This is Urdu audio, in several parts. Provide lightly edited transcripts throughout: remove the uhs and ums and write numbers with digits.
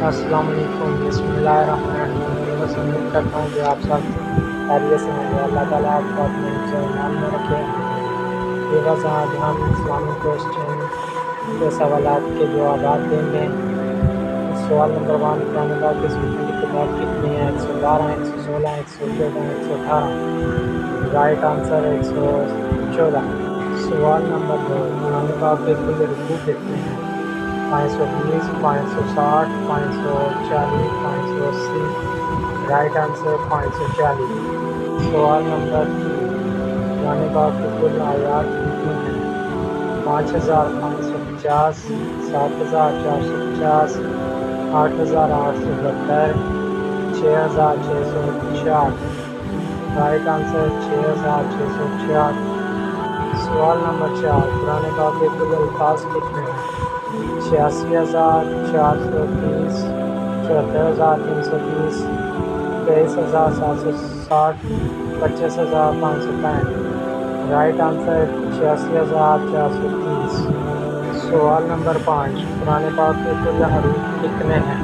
السلام علیکم، بسم اللہ الرحمن الرحیم۔ بس امید کرتا ہوں کہ آپ سب خیریت سے ہوں گے۔ اللہ تعالیٰ آپ کو اپنے حفظ و ایمان میں رکھے۔ یہ بس آج ہم اسلامک کوسچن کے سوالات کے جوابات دیں گے۔ سوال نمبر 1، قرآن پاک کی صورتوں کی تعداد کتنی ہے؟ 112، 116، 114، 118۔ Right answer 114۔ سوال نمبر 2، قرآن پاک کے کل رکوع کتنے ہیں؟ 520، 560، 540، 580۔ Right answer 540۔ سوال نمبر 3، قرآن پاک کی کل آیات کتنی ہیں؟ 5550، 7450، 8872، 6666۔ Right answer 6666۔ سوال نمبر 4، قرآن پاک کے کل الفاظ کتنے ہیں؟ 86,430، 74,330، 23,760، 25,565۔ Right answer 86,430۔ سوال نمبر 5، قرآن پاک کے کل حروف کتنے ہیں؟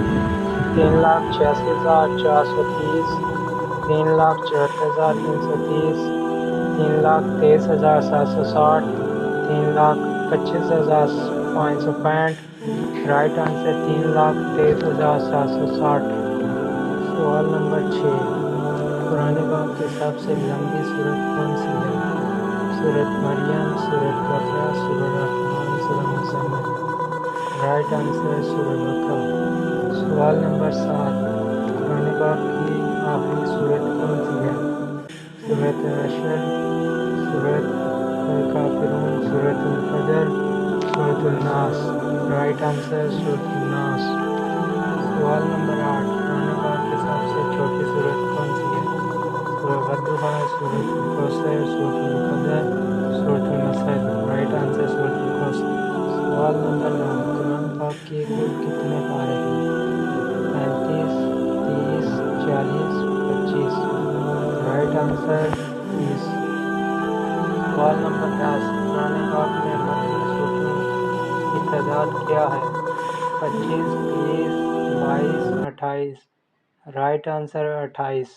3,86,430، 3,74,330، 3,23,760، 3,25,565۔ Right answer 3,23,760۔ سوال نمبر 6، قرآن پاک کی سب سے لمبی سورت کون سی ہے؟ سورۃ مریم، سورۃ بقرہ، سورۃ رحمان، سورۃ مزمل۔ رائٹ آنسر سورۃ بقرہ۔ سوال نمبر 7، قرآن پاک کی آخری سورت کون سی ہے؟ سورۃ حشر، سورۃ الکافرون، سورۃ الفجر، سورۃ الناس۔ رائٹ آنسر سورۃ الناس۔ سوال نمبر 8، قرآن پاک کی سب سے چھوٹی سورت کون سی ہے؟ سورۃ والضحیٰ، سورۃ الکوثر، سورۃ القدر، سورۃ النصر۔ رائٹ آنسر سورۃ الکوثر۔ سوال نمبر 9، قرآن پاک کے کل کتنے پارے ہیں؟ 35، 30، 40، 25۔ Right answer 30۔ سوال نمبر 10، قرآن پاک میں مدنی صورتوں کی تعداد کیا ہے؟ 25، 30، 22، 28۔ Right answer 28۔